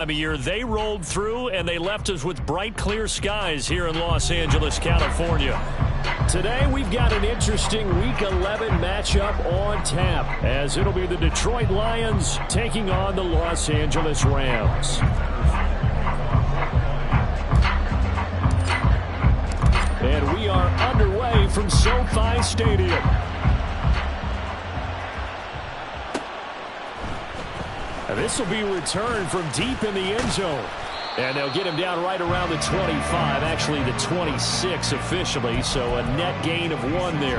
Time of year, they rolled through and they left us with bright, clear skies here in Los Angeles, California. Today, we've got an interesting Week 11 matchup on tap, as it'll be the Detroit Lions taking on the Los Angeles Rams. And we are underway from SoFi Stadium. This will be returned from deep in the end zone. And they'll get him down right around the 25, actually the 26 officially, so a net gain of 1 there.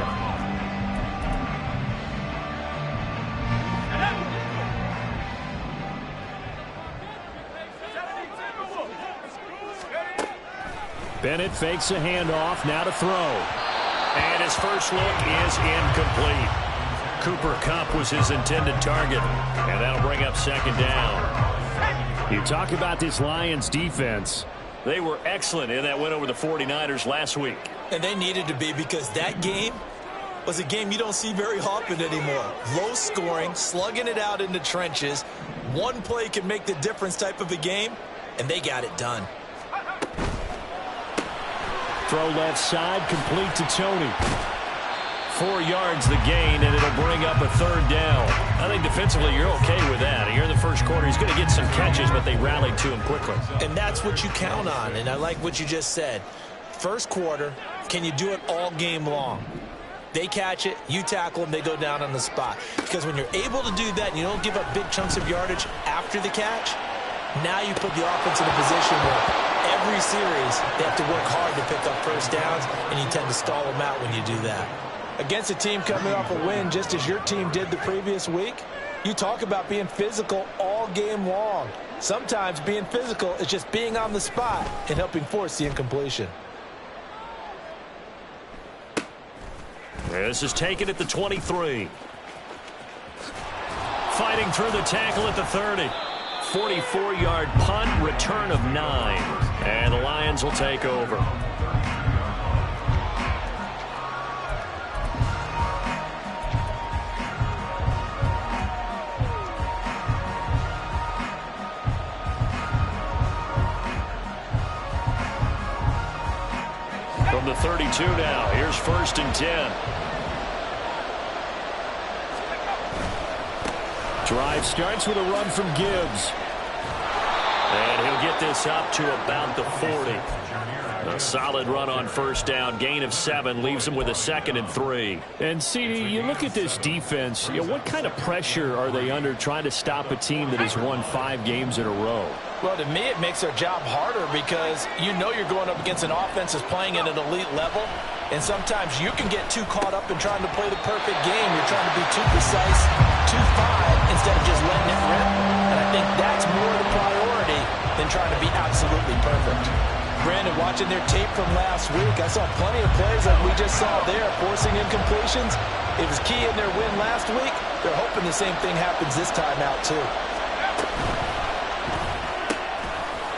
Bennett fakes a handoff, now to throw. And his first look is incomplete. Cooper Kupp was his intended target, and that'll bring up second down. You talk about this Lions defense. They were excellent in that win over the 49ers last week. And they needed to be, because that game was a game you don't see very often anymore. Low scoring, slugging it out in the trenches. One play can make the difference type of a game, and they got it done. Throw left side, complete to Tony. 4 yards the gain, and it'll bring up a third down. I think defensively you're okay with that. Here in the first quarter, he's going to get some catches, but they rallied to him quickly. And that's what you count on, and I like what you just said. First quarter, can you do it all game long? They catch it, you tackle them, they go down on the spot. Because when you're able to do that and you don't give up big chunks of yardage after the catch, now you put the offense in a position where every series they have to work hard to pick up first downs, and you tend to stall them out when you do that. Against a team coming off a win, just as your team did the previous week, you talk about being physical all game long. Sometimes being physical is just being on the spot and helping force the incompletion. This is taken at the 23. Fighting through the tackle at the 30. 44-yard punt, return of 9. And the Lions will take over. From the 32 now, here's 1st and 10. Drive starts with a run from Gibbs. And he'll get this up to about the 40. A solid run on first down, gain of 7, leaves him with a 2nd and 3. And, CD, you look at this defense, what kind of pressure are they under trying to stop a team that has won 5 games in a row? Well, to me, it makes their job harder, because you know you're going up against an offense that's playing at an elite level, and sometimes you can get too caught up in trying to play the perfect game. You're trying to be too precise, too fine, instead of just letting it rip. And I think that's more the priority than trying to be absolutely perfect. Brandon, watching their tape from last week, I saw plenty of plays like we just saw there, forcing incompletions. It was key in their win last week. They're hoping the same thing happens this time out, too.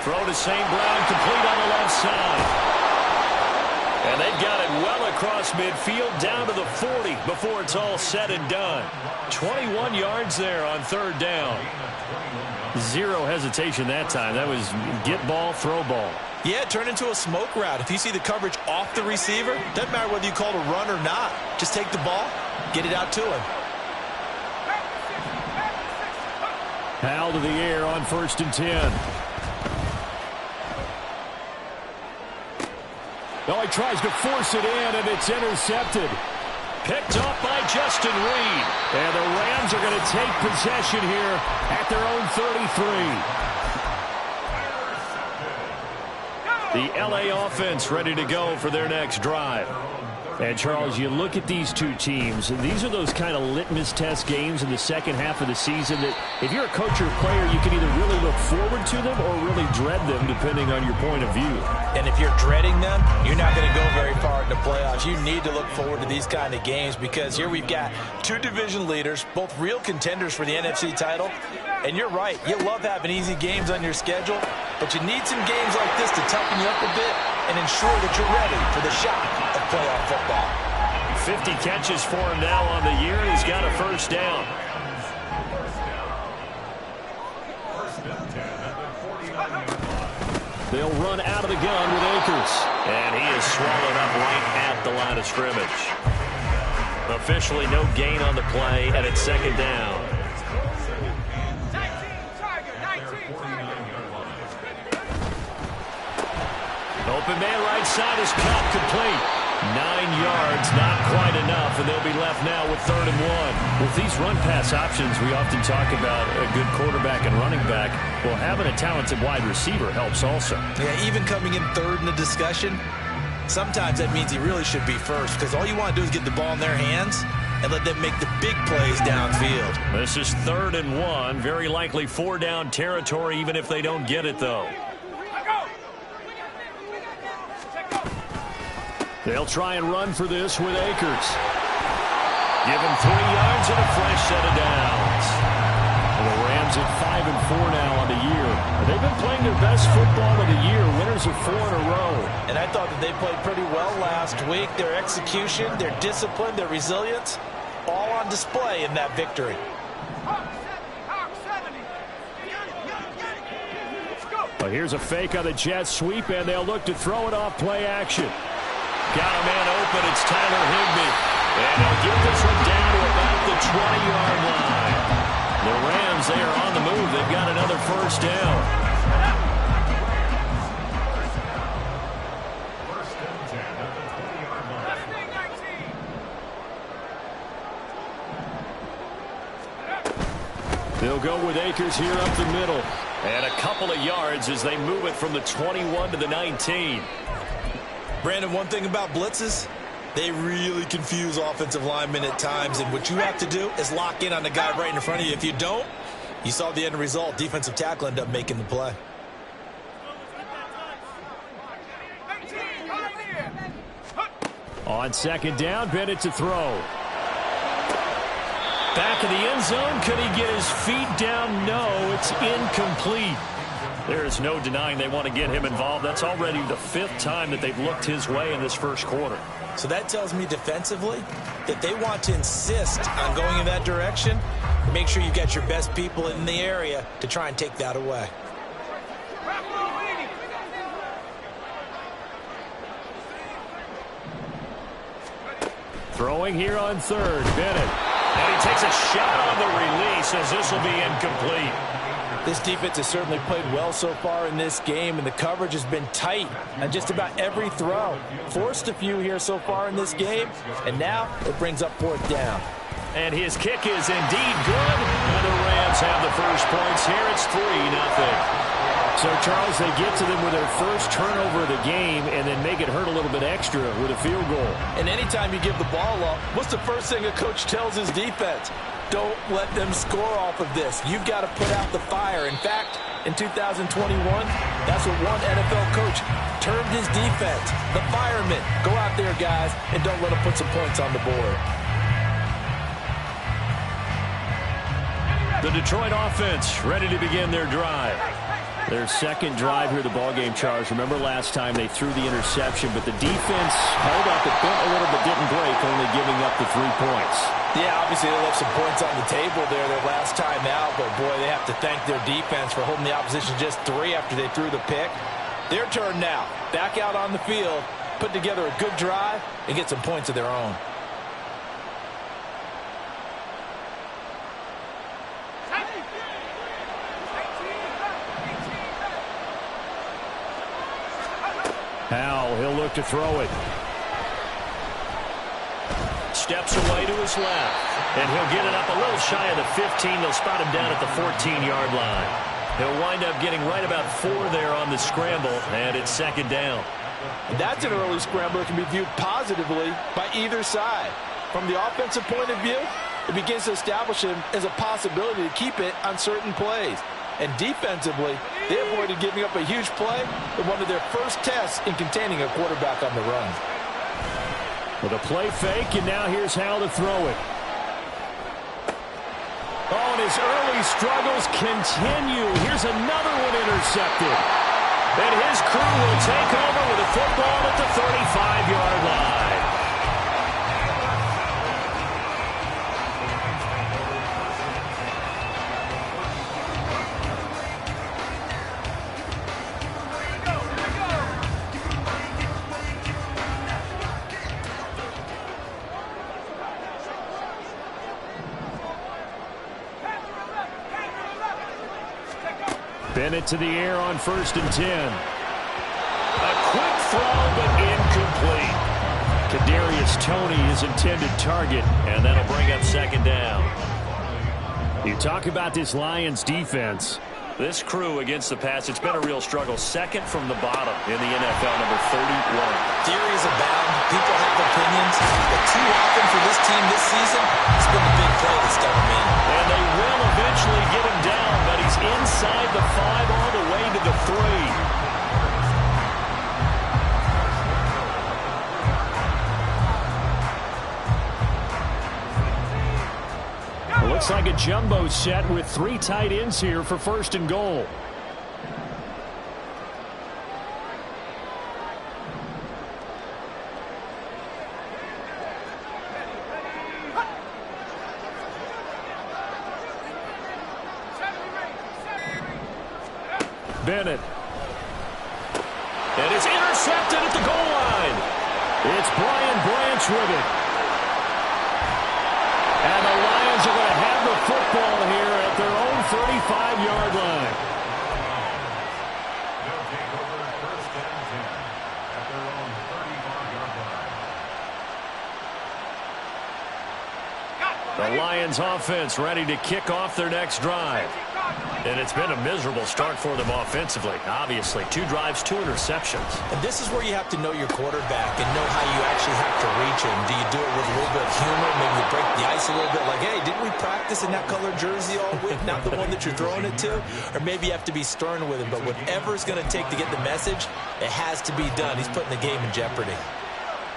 Throw to St. Brown, complete on the left side. And they've got it well across midfield, down to the 40 before it's all said and done. 21 yards there on 3rd down. 0 hesitation that time. That was get ball, throw ball. Yeah, it turned into a smoke route. If you see the coverage off the receiver, doesn't matter whether you call it a run or not. Just take the ball, get it out to him. Hal to the air on 1st and 10. Oh, he tries to force it in, and it's intercepted. Picked off by Justin Reed. And the Rams are going to take possession here at their own 33. The LA offense ready to go for their next drive. And, Charles, you look at these two teams, and these are those kind of litmus test games in the second half of the season that if you're a coach or a player, you can either really look forward to them or really dread them, depending on your point of view. And if you're dreading them, you're not going to go very far in the playoffs. You need to look forward to these kind of games, because here we've got 2 division leaders, both real contenders for the NFC title. And you're right, you love having easy games on your schedule, but you need some games like this to toughen you up a bit and ensure that you're ready for the shock of playoff football. 50 catches for him now on the year. He's got a first down. They'll run out of the gun with Akers. And he is swallowed up right at the line of scrimmage. Officially no gain on the play, and it's second down. Open man right side is caught, complete. 9 yards, not quite enough, and they'll be left now with 3rd and 1. With these run-pass options, we often talk about a good quarterback and running back. Well, having a talented wide receiver helps also. Yeah, even coming in 3rd in the discussion, sometimes that means he really should be first, because all you want to do is get the ball in their hands and let them make the big plays downfield. This is 3rd and 1, very likely 4-down territory, even if they don't get it, though. They'll try and run for this with Akers. Give him 3 yards and a fresh set of downs. And the Rams at 5-4 now on the year. They've been playing their best football of the year. Winners of 4 in a row. And I thought that they played pretty well last week. Their execution, their discipline, their resilience, all on display in that victory. But here's a fake on the jet sweep, and they'll look to throw it off play action. Got a man open. It's Tyler Higbee. And they'll get this one down to about the 20-yard line. The Rams, they are on the move. They've got another first down. They'll go with Akers here up the middle. And a couple of yards as they move it from the 21 to the 19. Brandon, one thing about blitzes, they really confuse offensive linemen at times, and what you have to do is lock in on the guy right in front of you. If you don't, you saw the end result. Defensive tackle ended up making the play. On second down, Bennett to throw. Back in the end zone, could he get his feet down? No, it's incomplete. There's no denying they want to get him involved. That's already the 5th time that they've looked his way in this first quarter. So that tells me defensively that they want to insist on going in that direction. Make sure you got your best people in the area to try and take that away. Throwing here on 3rd, Bennett. And he takes a shot on the release as this will be incomplete. This defense has certainly played well so far in this game, and the coverage has been tight on just about every throw. Forced a few here so far in this game, and now it brings up 4th down. And his kick is indeed good, and the Rams have the first points here. It's 3-0. So, Charles, they get to them with their first turnover of the game and then make it hurt a little bit extra with a field goal. And anytime you give the ball up, what's the first thing a coach tells his defense? Don't let them score off of this. You've got to put out the fire. In fact, in 2021, that's what one NFL coach termed his defense. The firemen. Go out there, guys, and don't let them put some points on the board. The Detroit offense ready to begin their drive. Their second drive here, the ballgame, Charles. Remember last time they threw the interception, but the defense held up. It bent a little but didn't break, only giving up the 3 points. Yeah, obviously they left some points on the table there their last time out, but boy, they have to thank their defense for holding the opposition just 3 after they threw the pick. Their turn now. Back out on the field, put together a good drive, and get some points of their own. Howell, he'll look to throw it. Steps away to his left. And he'll get it up a little shy of the 15. They'll spot him down at the 14-yard line. He'll wind up getting right about 4 there on the scramble, and it's second down. And that's an early scramble that can be viewed positively by either side. From the offensive point of view, it begins to establish him as a possibility to keep it on certain plays. And defensively, they avoided giving up a huge play in one of their first tests in containing a quarterback on the run. With a play fake, and now here's Howell to throw it. Oh, and his early struggles continue. Here's another one intercepted. And his crew will take over with a football at the 35-yard line. Bennett to the air on 1st and 10. A quick throw, but incomplete. Kadarius Toney his intended target, and that'll bring up 2nd down. You talk about this Lions defense. This crew against the pass, it's been a real struggle. 2nd from the bottom in the NFL, number 31. Theories abound. People have opinions. But too often for this team this season, it's been the big play that's done them in. And they will eventually get him down, but he's inside the 5 all the way to the 3. Looks like a jumbo set with 3 tight ends here for 1st and goal. Bennett. And it's intercepted at the goal line. It's Brian Branch with it. And the Lions are going to have the football here at their own 35-yard line. They'll take over 1st and 10 at their own 35-yard line. The Lions offense ready to kick off their next drive. And it's been a miserable start for them offensively. Obviously, 2 drives, 2 interceptions. And this is where you have to know your quarterback and know how you actually have to reach him. Do you do it with a little bit of humor? Maybe you break the ice a little bit like, hey, didn't we practice in that colored jersey all week? Not the one that you're throwing it to? Or maybe you have to be stern with him. But whatever it's going to take to get the message, it has to be done. He's putting the game in jeopardy.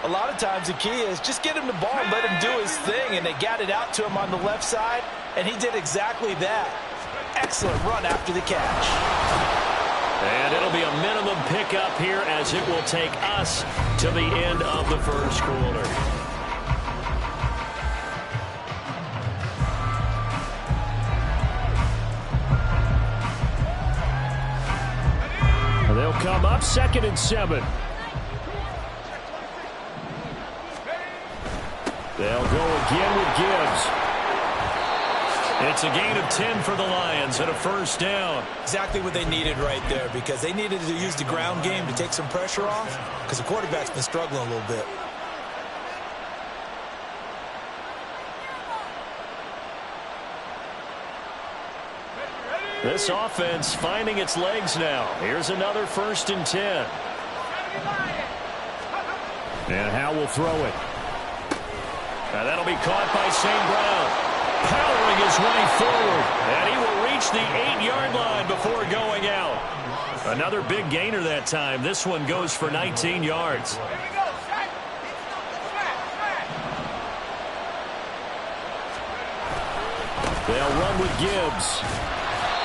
A lot of times the key is just get him the ball and let him do his thing. And they got it out to him on the left side, and he did exactly that. Excellent run after the catch. And it'll be a minimum pickup here as it will take us to the end of the 1st quarter. They'll come up 2nd and 7. They'll go again with Gibbs. It's a gain of 10 for the Lions and a 1st down. Exactly what they needed right there, because they needed to use the ground game to take some pressure off, because the quarterback's been struggling a little bit. This offense finding its legs now. Here's another 1st and 10. And Howe will throw it. And that'll be caught by St. Brown. Powering his way forward. And he will reach the 8-yard line before going out. Another big gainer that time. This one goes for 19 yards. They'll run with Gibbs.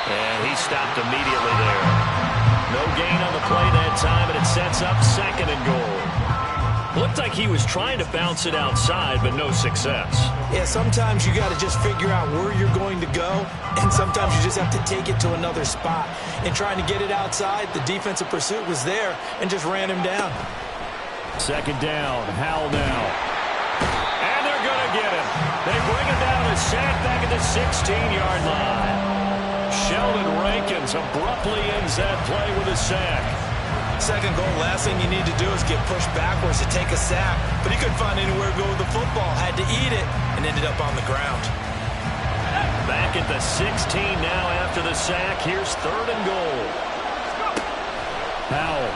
And he stopped immediately there. No gain on the play that time, and it sets up 2nd and goal. Looked like he was trying to bounce it outside, but no success. Yeah, sometimes you got to just figure out where you're going to go, and sometimes you just have to take it to another spot. In trying to get it outside, the defensive pursuit was there and just ran him down. 2nd down, Howell now. And they're going to get him. They bring him down a sack back at the 16-yard line. Sheldon Rankins abruptly ends that play with a sack. 2nd goal, last thing you need to do is get pushed backwards to take a sack. But he couldn't find anywhere to go with the football. Had to eat it and ended up on the ground. Back at the 16 now after the sack. Here's 3rd and goal. Howell.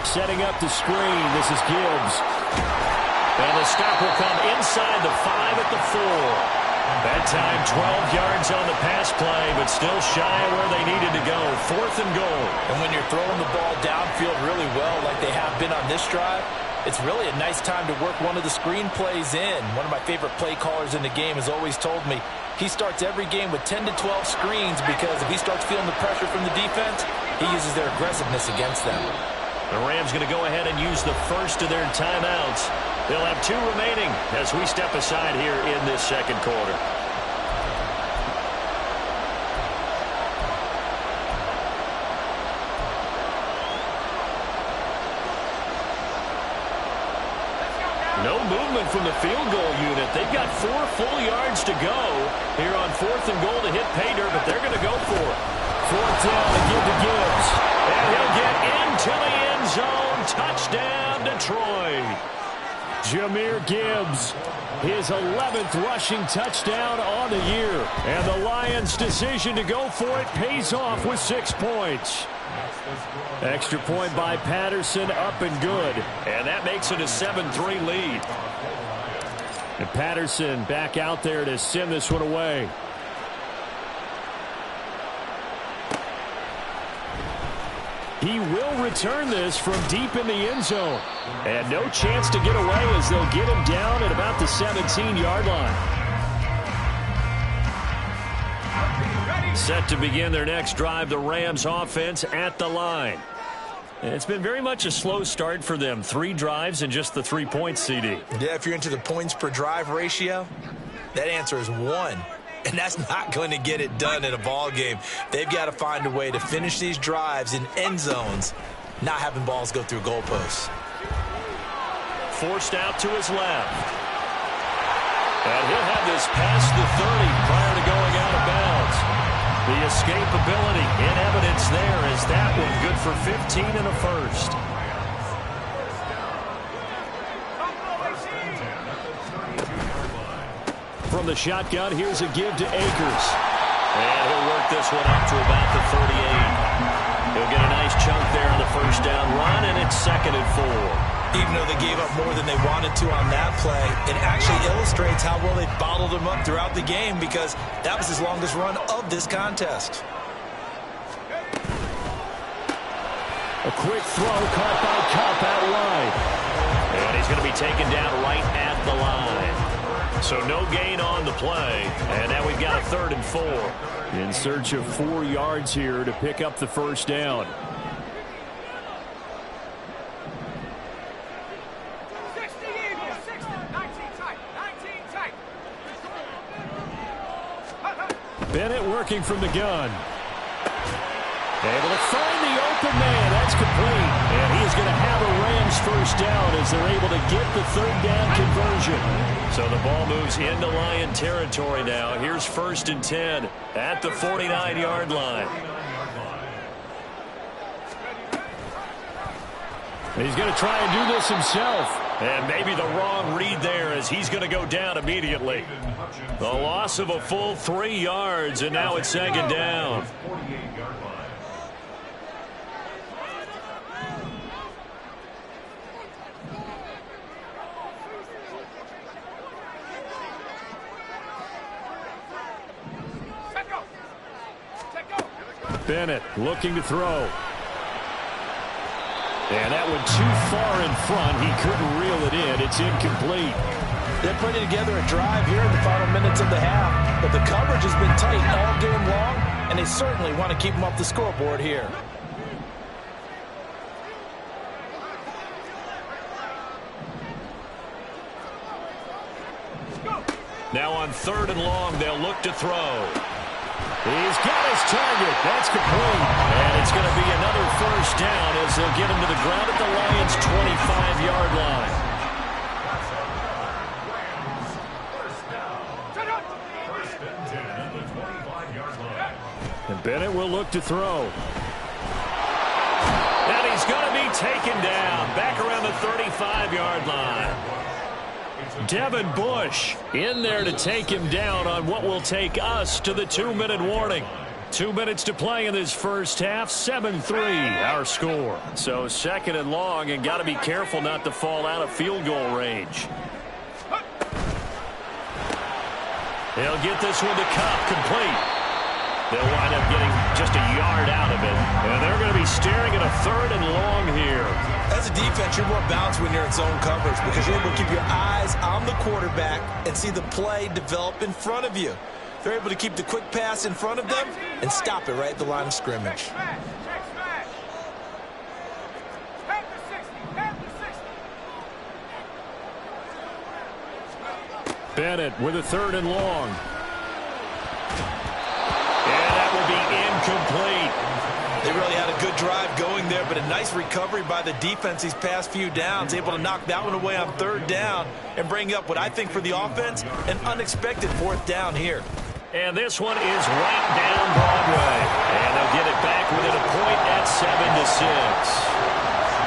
Setting up the screen. This is Gibbs. And the stop will come inside the 5 at the 4. That time 12 yards on the pass play, but still shy of where they needed to go. 4th and goal. And when you're throwing the ball downfield really well like they have been on this drive, it's really a nice time to work one of the screen plays in. One of my favorite play callers in the game has always told me he starts every game with 10 to 12 screens, because if he starts feeling the pressure from the defense, he uses their aggressiveness against them. The Rams going to go ahead and use the first of their timeouts. They'll have 2 remaining as we step aside here in this 2nd quarter. No movement movement from the field goal unit. They've got 4 full yards to go here on 4th and goal to hit pay dirt, but they're going to go for it. 4th down to give to Gibbs. And he'll get into the end zone. Touchdown, Detroit. Jahmyr Gibbs, his 11th rushing touchdown on the year. And the Lions' decision to go for it pays off with 6 points. Extra point by Patterson, up and good. And that makes it a 7-3 lead. And Patterson back out there to send this one away. He will return this from deep in the end zone. And no chance to get away as they'll get him down at about the 17-yard line. Set to begin their next drive, the Rams offense at the line. And it's been very much a slow start for them. 3 drives and just the 3 points, CD. Yeah, if you're into the points per drive ratio, that answer is 1. And that's not going to get it done in a ball game. They've got to find a way to finish these drives in end zones, not having balls go through goalposts. Forced out to his left. And he'll have this past the 30 prior to going out of bounds. The escapability in evidence there is that one good for 15 and a first. From the shotgun, here's a give to Akers. And he'll work this one up to about the 38. He'll get a nice chunk there on the first down run, and it's 2nd and 4. Even though they gave up more than they wanted to on that play, it actually illustrates how well they bottled him up throughout the game because that was his longest run of this contest. A quick throw caught by Kupp out wide. And he's going to be taken down right at the line. So no gain on the play, and now we've got a 3rd and 4. In search of 4 yards here to pick up the first down. Bennett working from the gun. Able to find the open man. That's complete. And he's going to have a Rams first down as they're able to get the 3rd down conversion. So the ball moves into Lion territory now. Here's 1st and 10 at the 49-yard line. He's going to try and do this himself. And maybe the wrong read there as he's going to go down immediately. The loss of a full 3 yards, and now it's 2nd down. Bennett looking to throw. And that one too far in front. He couldn't reel it in. It's incomplete. They're putting together a drive here in the final minutes of the half, but the coverage has been tight all game long, and they certainly want to keep them off the scoreboard here. Now on 3rd and long, they'll look to throw. He's got his target. That's complete. And it's going to be another first down as they'll get him to the ground at the Lions' 25-yard line. And Bennett will look to throw. And he's going to be taken down back around the 35-yard line. Devin Bush in there to take him down on what will take us to the 2-minute warning. 2 minutes to play in this first half. 7-3 our score. So 2nd and long, and got to be careful not to fall out of field goal range. They'll get this one to Kupp, complete. They'll wind up getting just a yard out of it. And they're going to be staring at a 3rd and long here. As a defense, you're more balanced when you're in zone coverage because you're able to keep your eyes on the quarterback and see the play develop in front of you. They're able to keep the quick pass in front of them and stop it right at the line of scrimmage. Bennett with a 3rd and long. And that will be incomplete. They They really had a good drive going there, but a nice recovery by the defense these past few downs, able to knock that one away on third down and bring up what I think for the offense, an unexpected fourth down here. And this one is right down Broadway. And they'll get it back within a point at 7-6.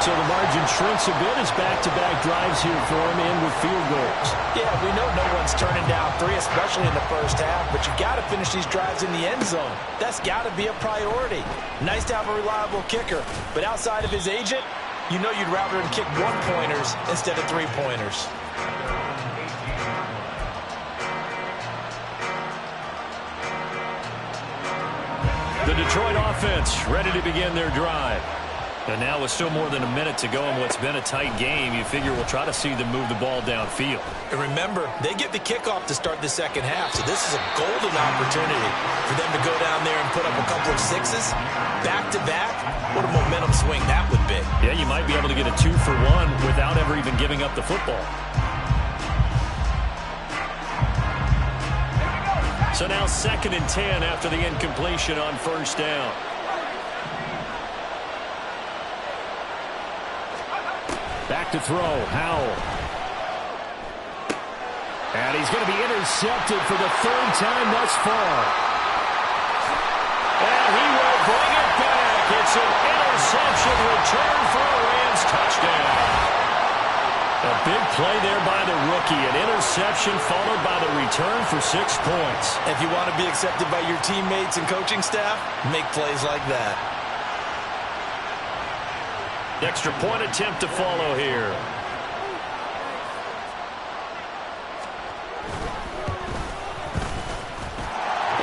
So the margin shrinks a bit as back-to-back drives here for him in with field goals. Yeah, we know no one's turning down three, especially in the first half, but you got to finish these drives in the end zone. That's got to be a priority. Nice to have a reliable kicker, but outside of his agent, you know you'd rather him kick one-pointers instead of three-pointers. The Detroit offense ready to begin their drive. And now with still more than a minute to go in what's been a tight game, you figure we'll try to see them move the ball downfield. And remember, they get the kickoff to start the second half, so this is a golden opportunity for them to go down there and put up a couple of sixes back-to-back. What a momentum swing that would be. Yeah, you might be able to get a 2-for-1 without ever even giving up the football. So now 2nd and 10 after the incompletion on first down. Back to throw, Howell. And he's going to be intercepted for the third time thus far. And he will bring it back. It's an interception return for a Rams touchdown. A big play there by the rookie. An interception followed by the return for 6 points. If you want to be accepted by your teammates and coaching staff, make plays like that. Extra point attempt to follow here.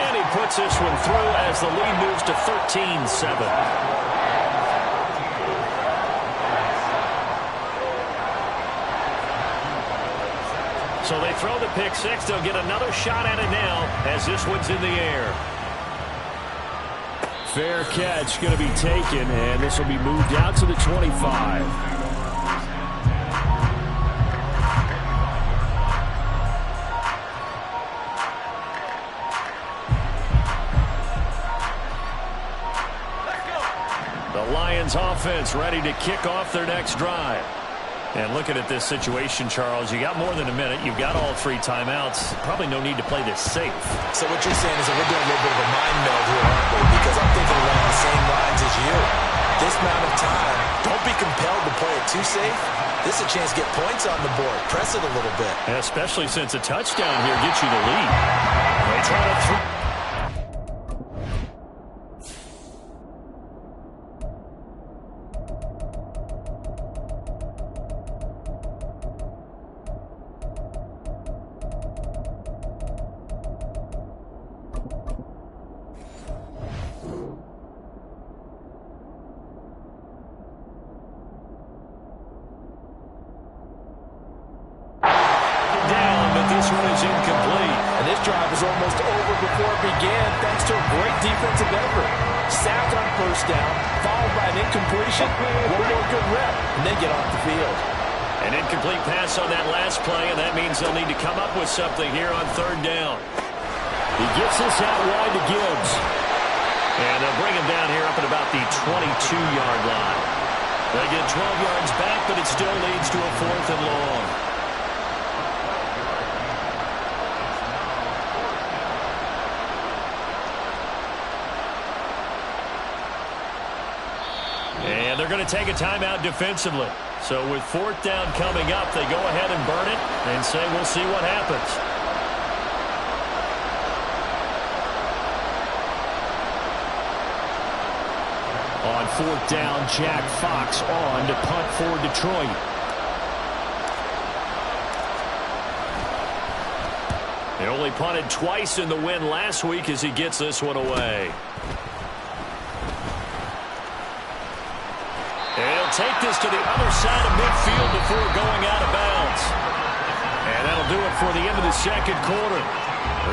And he puts this one through as the lead moves to 13-7. So they throw the pick six. They'll get another shot at it now as this one's in the air. Fair catch going to be taken, and this will be moved out to the 25. The Lions offense ready to kick off their next drive. And looking at this situation, Charles, you got more than a minute. You've got all 3 timeouts. Probably no need to play this safe. So what you're saying is that we're doing a little bit of a mind meld here, aren't we? Because I'm thinking along the same lines as you. This amount of time, don't be compelled to play it too safe. This is a chance to get points on the board. Press it a little bit. And especially since a touchdown here gets you the lead. They try to throw. Almost over before it began thanks to a great defensive effort. Sack on first down, followed by an incompletion, one more good rep, and then get off the field. An incomplete pass on that last play, and that means they'll need to come up with something here on third down. He gets this out wide to Gibbs. And they'll bring him down here up at about the 22-yard line. They get 12 yards back, but it still leads to a 4th and long. And they're going to take a timeout defensively. So with 4th down coming up, they go ahead and burn it and say we'll see what happens. On 4th down, Jack Fox on to punt for Detroit. They only punted twice in the win last week as he gets this one away. And he'll take this to the other side of midfield before going out of bounds. And that'll do it for the end of the second quarter.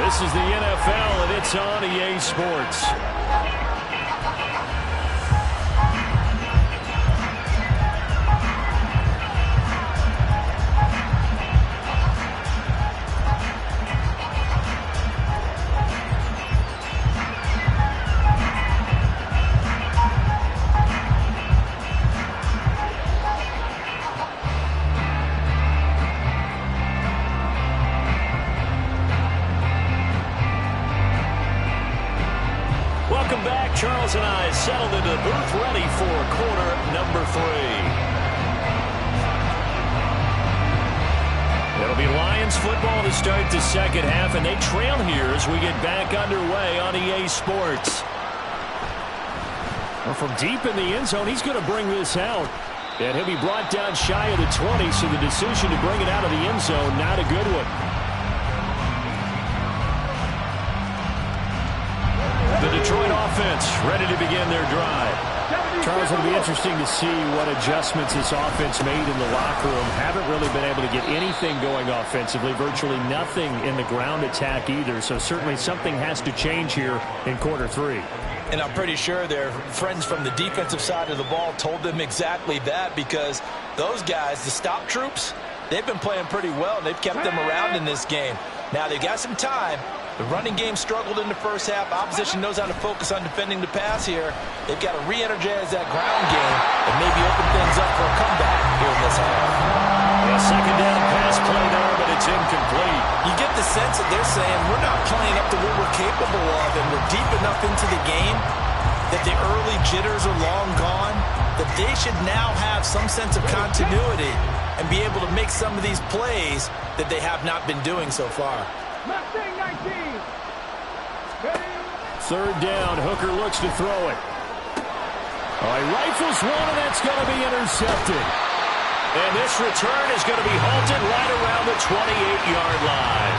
This is the NFL, and it's on EA Sports. Charles and I settled into the booth ready for quarter number 3. It'll be Lions football to start the second half, and they trail here as we get back underway on EA Sports. Well, from deep in the end zone, he's going to bring this out. And he'll be brought down shy of the 20, so the decision to bring it out of the end zone, not a good one. The Detroit offense ready to begin their drive. Charles, it'll be interesting to see what adjustments this offense made in the locker room. Haven't really been able to get anything going offensively, virtually nothing in the ground attack either. So certainly something has to change here in quarter 3. And I'm pretty sure their friends from the defensive side of the ball told them exactly that, because those guys, the stop troops, they've been playing pretty well, and they've kept them around in this game. Now, they've got some time. The running game struggled in the first half. Opposition knows how to focus on defending the pass here. They've got to re-energize that ground game and maybe open things up for a comeback here in this half. A second down pass play there, but it's incomplete. You get the sense that they're saying we're not playing up to what we're capable of, and we're deep enough into the game that the early jitters are long gone, that they should now have some sense of continuity and be able to make some of these plays that they have not been doing so far. Third down, Hooker looks to throw it. All right, rifles one, and that's going to be intercepted. And this return is going to be halted right around the 28-yard line.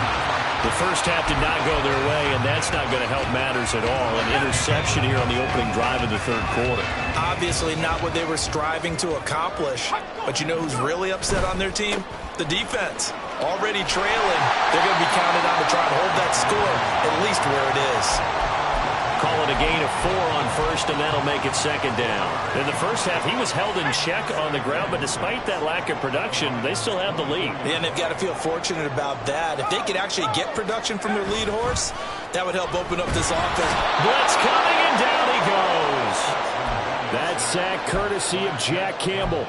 The first half did not go their way, and that's not going to help matters at all. An interception here on the opening drive of the third quarter. Obviously not what they were striving to accomplish. But you know who's really upset on their team? The defense. Already trailing. They're going to be counted on to try and hold that score at least where it is. Call it a gain of 4 on first, and that'll make it second down. In the first half, he was held in check on the ground, but despite that lack of production, they still have the lead. Yeah, and they've got to feel fortunate about that. If they could actually get production from their lead horse, that would help open up this offense. Blitz coming, and down he goes. That sack courtesy of Jack Campbell.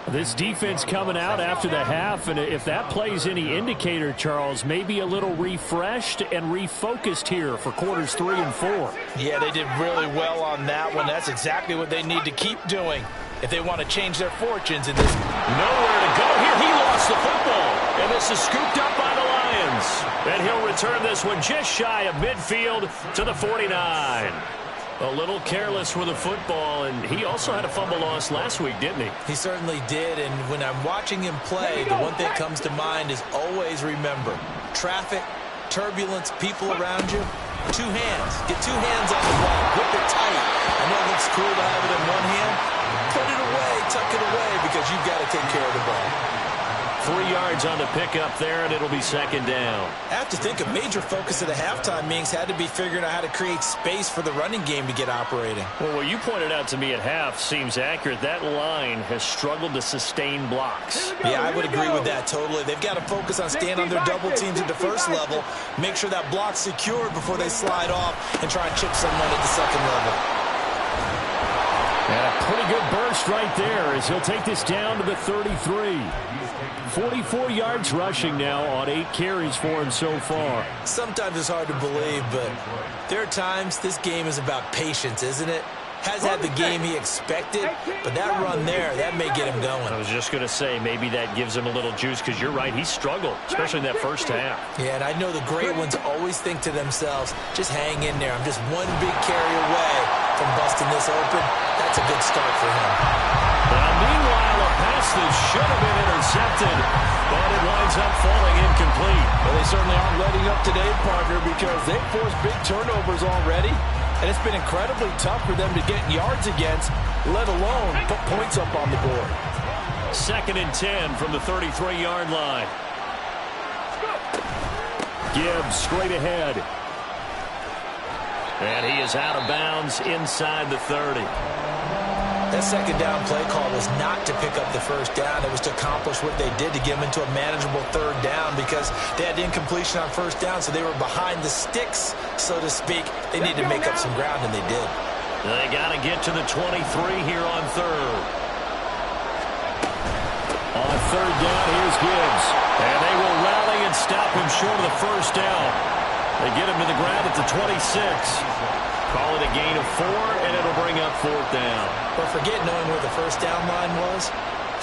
This defense coming out after the half, and if that plays any indicator, Charles, maybe a little refreshed and refocused here for quarters 3 and 4. Yeah, they did really well on that one. That's exactly what they need to keep doing if they want to change their fortunes in this. Nowhere to go here. He lost the football, and this is scooped up by the Lions. And he'll return this one just shy of midfield to the 49. A little careless with the football, and he also had a fumble loss last week, didn't he? He certainly did, and when I'm watching him play, the one thing that comes to mind is always remember, traffic, turbulence, people around you, 2 hands. Get 2 hands on the ball. Grip it tight. I know it looks cool to have it in one hand. Put it away, tuck it away, because you've got to take care of the ball. 3 yards on the pickup there, and it'll be second down. I have to think a major focus of the halftime meetings had to be figuring out how to create space for the running game to get operating. Well, what you pointed out to me at half seems accurate. That line has struggled to sustain blocks. Yeah, I would agree with that totally. They've got to focus on staying on their double teams at the first level, make sure that block's secured before they slide off and try and chip someone at the second level. And a pretty good burst right there as he'll take this down to the 33. 44 yards rushing now on 8 carries for him so far. Sometimes it's hard to believe, but there are times this game is about patience, isn't it? Has had the game he expected, but that run there, that may get him going. I was just going to say, maybe that gives him a little juice, because you're right, he struggled, especially in that first half. Yeah, and I know the great ones always think to themselves, just hang in there. I'm just one big carry away from busting this open. That's a good start for him. Now, meanwhile, a pass that should have been intercepted, but it winds up falling incomplete. Well, they certainly aren't letting up today, partner, because they've forced big turnovers already, and it's been incredibly tough for them to get yards against, let alone put points up on the board. 2nd and 10 from the 33-yard line. Gibbs straight ahead. And he is out of bounds inside the 30. That second down play call was not to pick up the first down. It was to accomplish what they did to get them into a manageable third down, because they had incompletion on first down, so they were behind the sticks, so to speak. They needed to make up some ground, and they did. They got to get to the 23 here on third. On third down, here's Gibbs. And they will rally and stop him short of the first down. They get him to the ground at the 26. Call it a gain of 4, and it'll bring up 4th down. But forget knowing where the first down line was.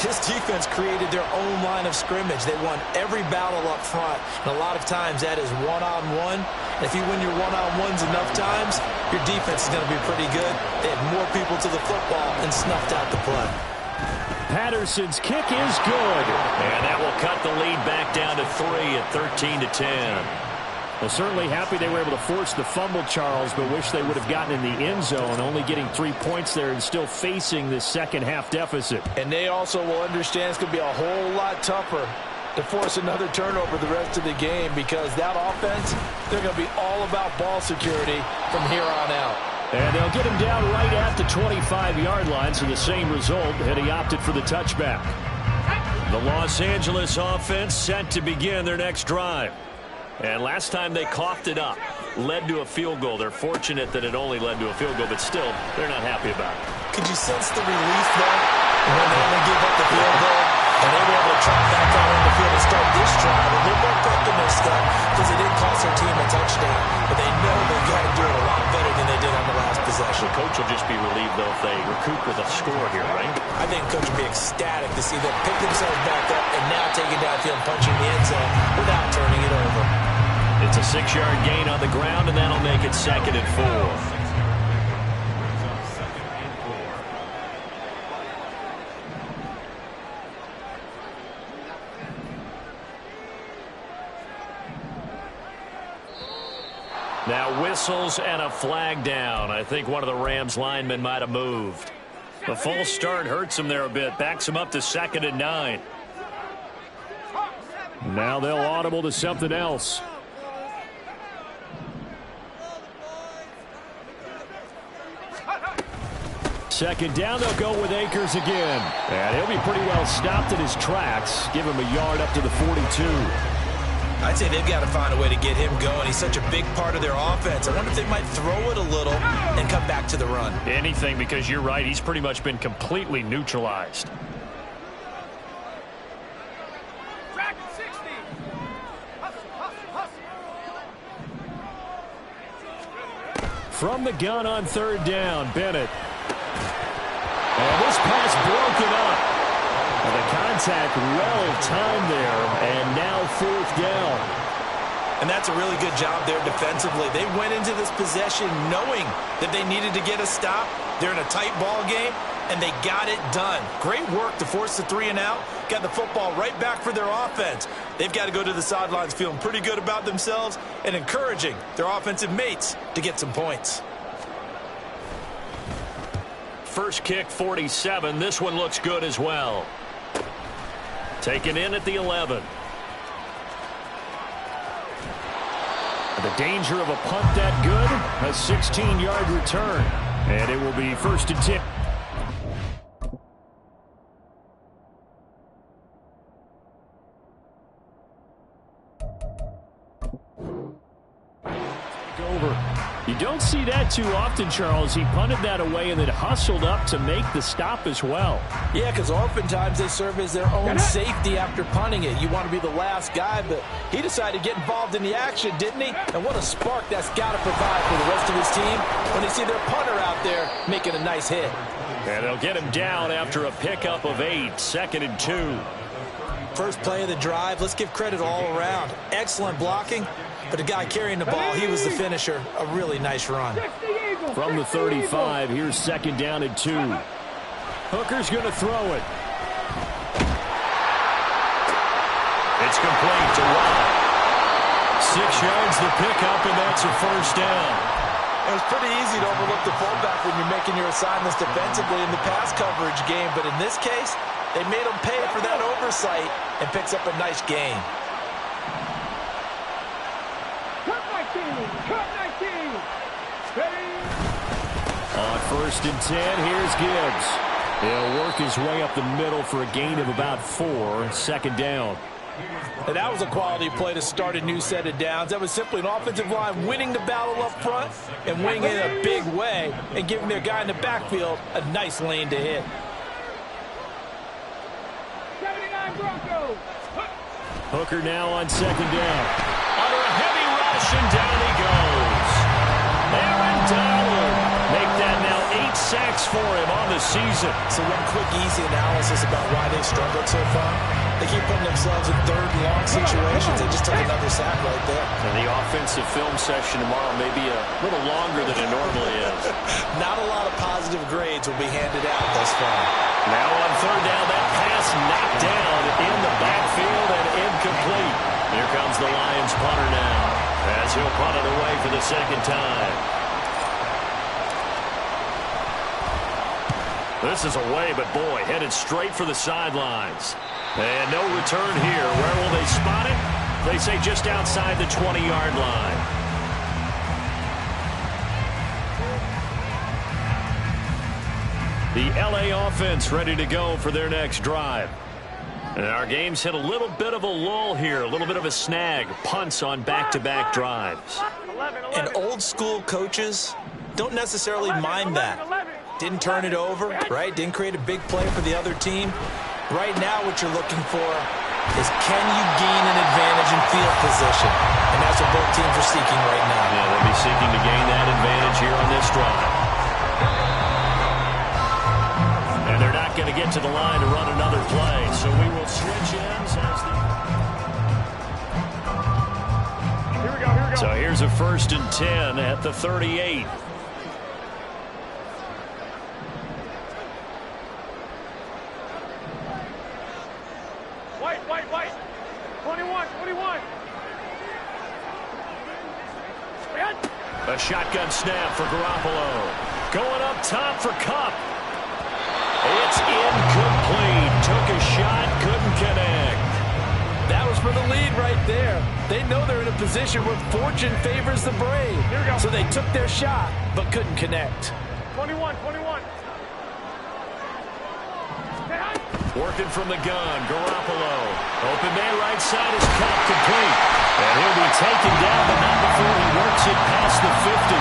This defense created their own line of scrimmage. They won every battle up front, and a lot of times that is one-on-one. If you win your one-on-ones enough times, your defense is going to be pretty good. They had more people to the football and snuffed out the play. Patterson's kick is good. And that will cut the lead back down to 3 at 13-10. Well, certainly happy they were able to force the fumble, Charles, but wish they would have gotten in the end zone, only getting 3 points there and still facing this second-half deficit. And they also will understand it's going to be a whole lot tougher to force another turnover the rest of the game, because that offense, they're going to be all about ball security from here on out. And they'll get him down right at the 25-yard line, so the same result, and he opted for the touchback. The Los Angeles offense set to begin their next drive. And last time they coughed it up, led to a field goal. They're fortunate that it only led to a field goal, but still, they're not happy about it. Could you sense the relief there when they only give up the field goal? And they were able to trot back out on the field and start this drive a little more quick in their step because it didn't cost their team a touchdown. But they know they've got to do it a lot better than they did on the last possession. The coach will just be relieved, though, if they recoup with a score here, right? I think coach will be ecstatic to see them pick themselves back up and now take it downfield and punching the end zone without turning it over. It's a 6-yard gain on the ground, and that'll make it 2nd and 4. Now whistles and a flag down. I think one of the Rams linemen might have moved. The false start hurts him there a bit. Backs him up to 2nd and 9. Now they'll audible to something else. Second down, they'll go with Akers again. And he'll be pretty well stopped in his tracks. Give him a yard up to the 42. I'd say they've got to find a way to get him going. He's such a big part of their offense. I wonder if they might throw it a little and come back to the run. Anything, because you're right. He's pretty much been completely neutralized. From the gun on 3rd down, Bennett. And this pass broken up. And the contact well timed there, and now 4th down. And that's a really good job there defensively. They went into this possession knowing that they needed to get a stop. They're in a tight ball game, and they got it done. Great work to force the 3 and out. Got the football right back for their offense. They've got to go to the sidelines feeling pretty good about themselves and encouraging their offensive mates to get some points. First kick, 47. This one looks good as well. Taken in at the 11. The danger of a punt that good, a 16-yard return. And it will be 1st and 10. You don't see that too often, Charles. He punted that away and then hustled up to make the stop as well. Yeah, because oftentimes they serve as their own safety after punting it. You want to be the last guy, but he decided to get involved in the action, didn't he? And what a spark that's got to provide for the rest of his team when they see their punter out there making a nice hit. And they'll get him down after a pickup of 8, 2nd and 2. First play of the drive, let's give credit all around. Excellent blocking. But the guy carrying the ball, he was the finisher. A really nice run. From the 35, here's 2nd down and 2. Hooker's going to throw it. It's complete to Watt. 6 yards the pickup, and that's a 1st down. It was pretty easy to overlook the fullback when you're making your assignments defensively in the pass coverage game. But in this case, they made him pay for that oversight and picks up a nice gain. On 1st and 10, here's Gibbs. He'll work his way up the middle for a gain of about 4, 2nd down. And that was a quality play to start a new set of downs. That was simply an offensive line winning the battle up front and winning it in a big way and giving their guy in the backfield a nice lane to hit. 79 Broncos. Hooker now on 2nd down. Under a heavy rush, and down he goes. Aaron Donald sacks for him on the season. So one quick, easy analysis about why they struggled so far. They keep putting themselves in third and long situations. They just took another sack right there. And the offensive film session tomorrow may be a little longer than it normally is. Not a lot of positive grades will be handed out thus far. Now on third down, that pass knocked down in the backfield and incomplete. Here comes the Lions punter now as he'll punt it away for the second time. This is away, but boy, headed straight for the sidelines. And no return here. Where will they spot it? They say just outside the 20-yard line. The LA offense ready to go for their next drive. And our game's hit a little bit of a lull here, a little bit of a snag. Punts on back-to-back drives. And old-school coaches don't necessarily mind that. Didn't turn it over, right? Didn't create a big play for the other team. Right now what you're looking for is can you gain an advantage in field position? And that's what both teams are seeking right now. Yeah, they'll be seeking to gain that advantage here on this drive. And they're not going to get to the line to run another play, so we will switch ends as the... Here we go. So here's a 1st and 10 at the 38. White. 21. A shotgun snap for Garoppolo. Going up top for Kupp. It's incomplete. Took a shot, couldn't connect. That was for the lead right there. They know they're in a position where fortune favors the brave. Here we go. So they took their shot, but couldn't connect. 21. Working from the gun, Garoppolo. Open man right side is Kupp, complete. And he'll be taken down, but not before he works it past the 50.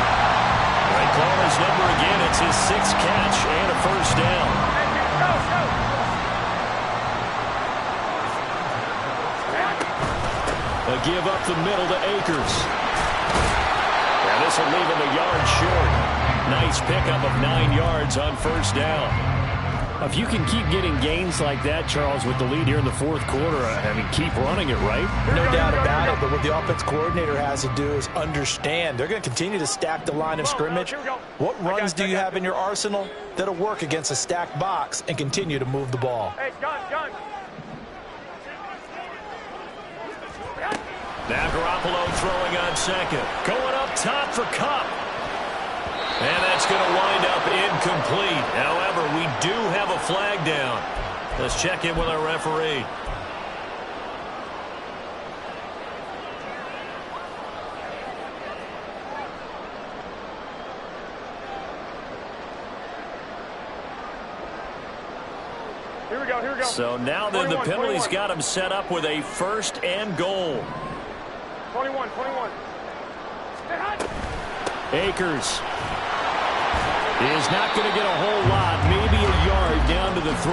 Right corner's number again. It's his 6th catch and a 1st down. A give up the middle to Akers. And this will leave him a yard short. Nice pickup of 9 yards on 1st down. If you can keep getting gains like that, Charles, with the lead here in the 4th quarter, I mean, keep running it, right? No doubt about it, but what the offense coordinator has to do is understand. They're going to continue to stack the line of scrimmage. What runs do you have in your arsenal that'll work against a stacked box and continue to move the ball? Hey, gun. Now Garoppolo throwing on 2nd. Going up top for Kupp. And that's going to wind up incomplete. However, we do have a flag down. Let's check in with our referee. Here we go. So now then the penalty's got him set up with a 1st and goal. 21. Akers is not going to get a whole lot, maybe a yard down to the 3.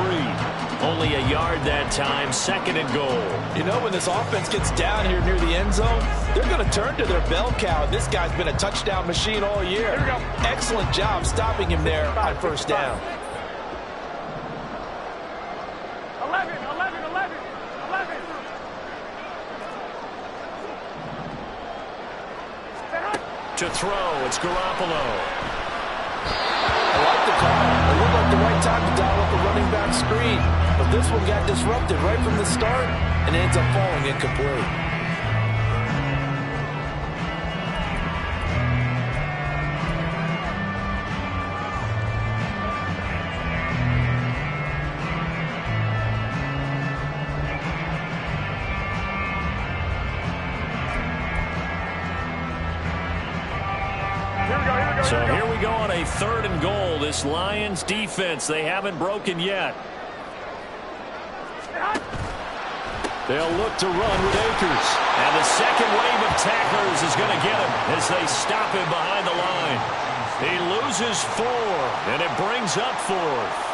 Only a yard that time, 2nd and goal. You know, when this offense gets down here near the end zone, they're going to turn to their bell cow. This guy's been a touchdown machine all year. Here we go. Excellent job stopping him there on 1st down. 11. To throw, it's Garoppolo. I like the call. It looked like the right time to dial up the running back screen. But this one got disrupted right from the start and ends up falling incomplete. So here we go on a 3rd and goal. This Lions defense, they haven't broken yet. They'll look to run with Akers. And the second wave of tacklers is going to get him as they stop him behind the line. He loses 4, and it brings up 4th.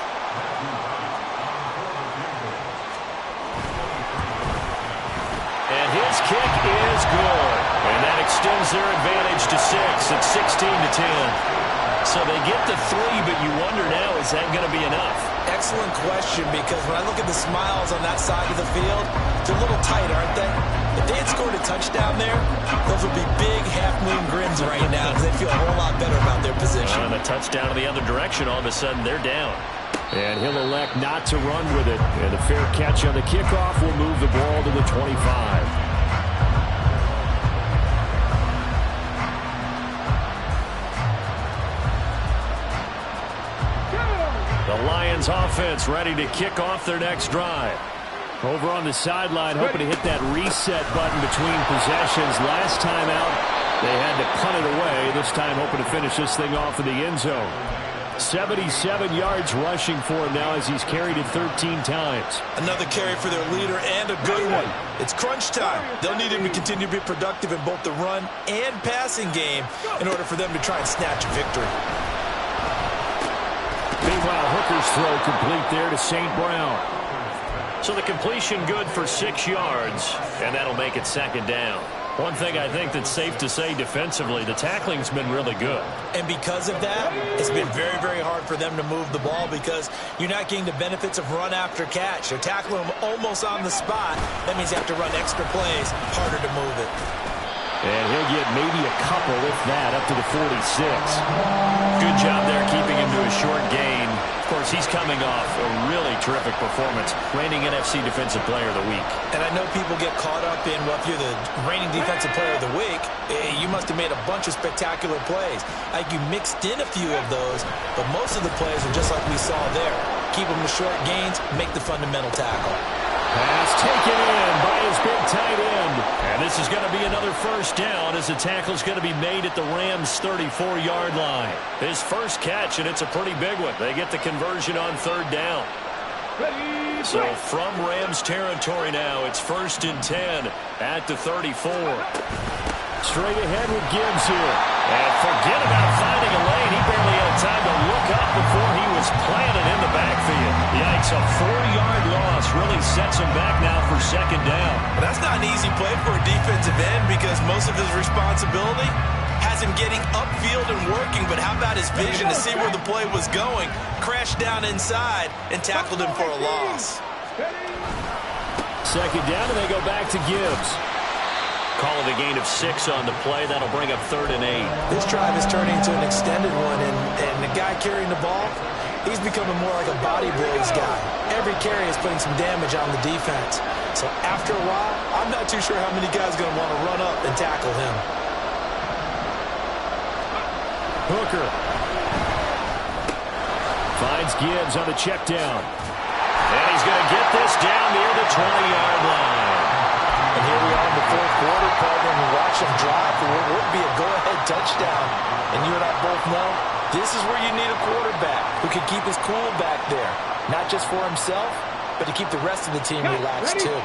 And his kick is good. And that extends their advantage to 6 at 16-10. So they get the 3, but you wonder now, is that going to be enough? Excellent question, because when I look at the smiles on that side of the field, they're a little tight, aren't they? If they had scored a touchdown there, those would be big half-moon grins right now because they feel a whole lot better about their position. And a touchdown in the other direction, all of a sudden they're down. And he'll elect not to run with it. And a fair catch on the kickoff will move the ball to the 25. The Lions offense ready to kick off their next drive. Over on the sideline, hoping to hit that reset button between possessions. Last time out, they had to punt it away. This time hoping to finish this thing off in the end zone. 77 yards rushing for him now as he's carried it 13 times. Another carry for their leader and a good one. It's crunch time. They'll need him to continue to be productive in both the run and passing game in order for them to try and snatch a victory. Meanwhile, Hooker's throw complete there to St. Brown. So the completion good for 6 yards, and that'll make it second down. One thing I think that's safe to say defensively, the tackling's been really good. And because of that, it's been very, very hard for them to move the ball because you're not getting the benefits of run after catch. They're tackling them almost on the spot. That means you have to run extra plays, harder to move it. And he'll get maybe a couple, if that, up to the 46. Good job there keeping him to a short gain. Of course, he's coming off a really terrific performance, reigning NFC Defensive Player of the Week. And I know people get caught up in, well, if you're the reigning Defensive Player of the Week, you must have made a bunch of spectacular plays. Like you mixed in a few of those, but most of the plays are just like we saw there. Keep them to short gains, make the fundamental tackle. Pass taken in by his big tight end. And this is going to be another first down as the tackle's going to be made at the Rams' 34-yard line. His first catch, and it's a pretty big one. They get the conversion on third down. So from Rams territory now, it's 1st and 10 at the 34. Straight ahead with Gibbs here. And forget about finding a lane. He barely had time to look up before he was planted in the backfield. Yikes, a 4-yard loss really sets him back now for second down. That's not an easy play for a defensive end because most of his responsibility has him getting upfield and working, but how about his vision to see where the play was going, crashed down inside, and tackled him for a loss. Second down, and they go back to Gibbs. Call it a gain of 6 on the play. That'll bring up 3rd and 8. This drive is turning into an extended one, and the guy carrying the ball, he's becoming more like a body boys guy. Every carry is putting some damage on the defense. So after a while, I'm not too sure how many guys are going to want to run up and tackle him. Hooker finds Gibbs on the check down. And he's going to get this down near the 20-yard line. And here we are in the fourth quarter, partner, and we watch them drive for what would be a go-ahead touchdown. And you and I both know this is where you need a quarterback who can keep his cool back there. Not just for himself, but to keep the rest of the team relaxed too.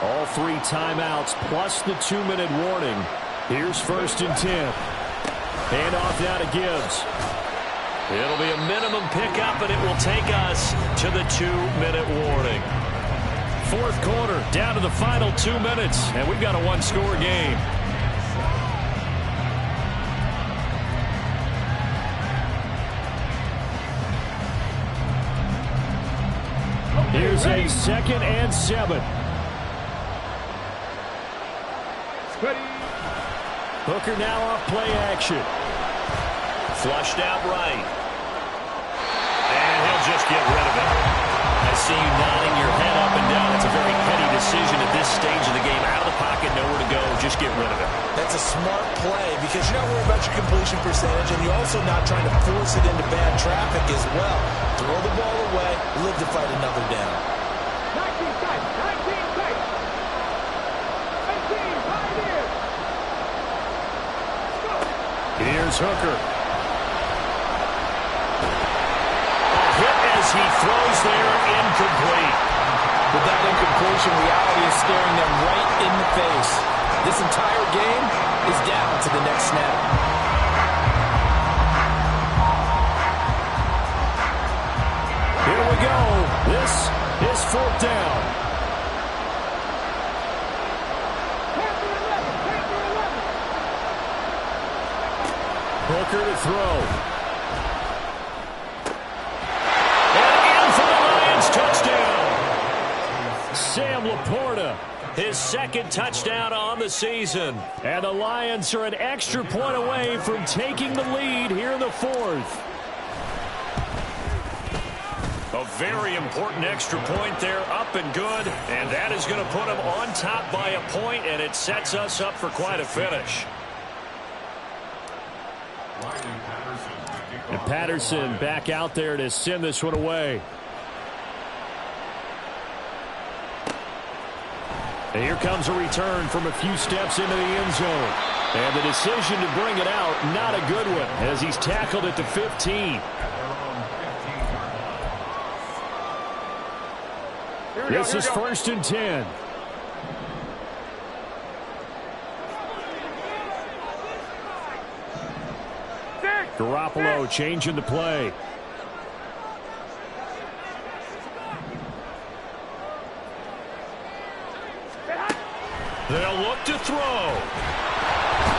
All 3 timeouts plus the 2-minute warning. Here's 1st and 10. Hand off now to Gibbs. It'll be a minimum pickup, and it will take us to the 2-minute warning. Fourth quarter, down to the final 2 minutes, and we've got a 1-score game. Here's a 2nd and 7. Hooker now off play action. Flushed out right. And he'll just get rid of it. I see you nodding your head up and down. It's a very heady decision at this stage of the game. Out of the pocket, nowhere to go. Just get rid of it. That's a smart play because you're not worried about your completion percentage, and you're also not trying to force it into bad traffic as well. Throw the ball away, live to fight another down. 19 tight, 19 tight. 19 right here. Here's Hooker. As he throws there, incomplete. With that incompletion, reality is staring them right in the face. This entire game is down to the next snap. Here we go. This is 4th down. Hooker to throw. his second touchdown on the season. And the Lions are an extra point away from taking the lead here in the fourth. A very important extra point there, up and good. And that is going to put them on top by a point, and it sets us up for quite a finish. And Patterson back out there to send this one away. And here comes a return from a few steps into the end zone. And the decision to bring it out, not a good one, as he's tackled at the 15. This is 1st and 10. Garoppolo changing the play. They'll look to throw.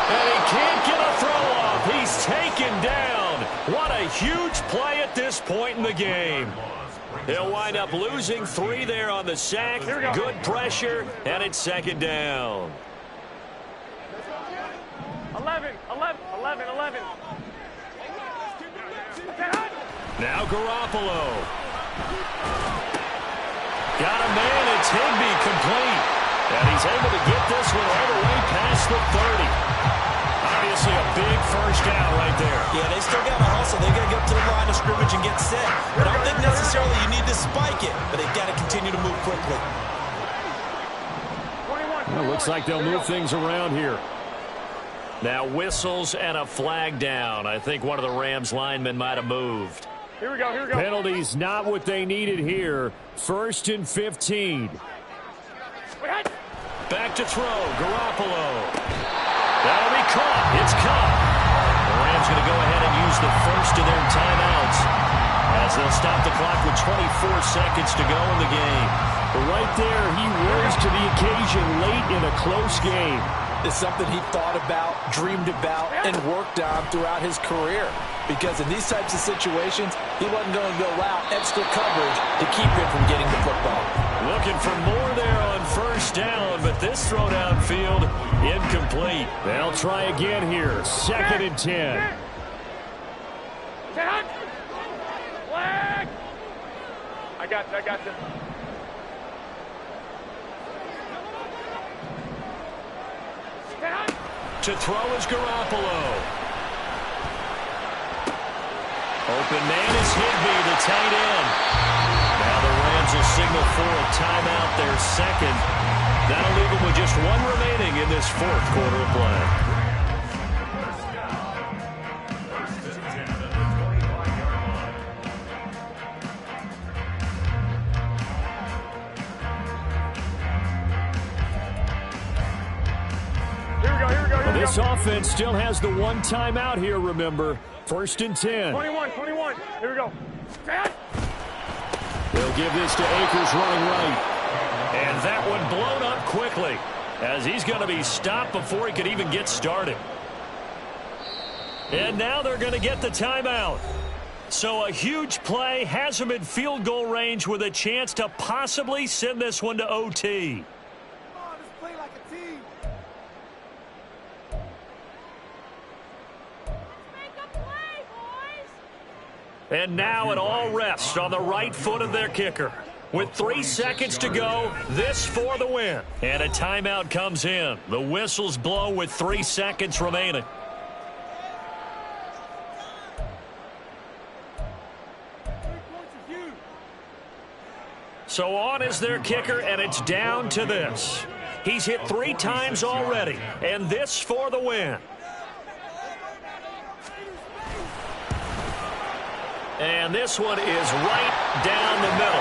And he can't get a throw off. He's taken down. What a huge play at this point in the game. He'll wind up losing 3 there on the sack. Good pressure, and it's 2nd down. 11. Now Garoppolo. Got a man, it's Higbee, complete. And he's able to get this one all the way past the 30. Obviously a big first down right there. Yeah, they still got to hustle. They got to get up to the line of scrimmage and get set. I don't think necessarily you need to spike it, but they've got to continue to move quickly. Well, looks like they'll move things around here. Now whistles and a flag down. I think one of the Rams linemen might have moved. Here we go. Penalties not what they needed here. 1st and 15. Back to throw. Garoppolo. That'll be caught. It's caught. The Rams going to go ahead and use the first of their timeouts as they'll stop the clock with 24 seconds to go in the game. But right there, he rose to the occasion late in a close game. It's something he thought about, dreamed about, and worked on throughout his career. Because in these types of situations, he wasn't going to allow extra coverage to keep him from getting the football. Looking for more there on first down, but this throw downfield incomplete. They'll try again here. 2nd and 10. Flag! I got you. To throw is Garoppolo. Open man is Higbee, the tight end. Now the Rams will signal for a timeout, their 2nd. That'll leave them with just 1 remaining in this 4th quarter of play. This offense still has the 1 timeout here, remember. 1st and 10. 21. Here we go. They'll give this to Akers running right. And that one blown up quickly as he's going to be stopped before he could even get started. And now they're going to get the timeout. So a huge play has him in field goal range with a chance to possibly send this one to OT. And now it all rests on the right foot of their kicker. With 3 seconds to go, this for the win. And a timeout comes in. The whistles blow with 3 seconds remaining. So on is their kicker, and it's down to this. He's hit 3 times already, and this for the win. And this one is right down the middle.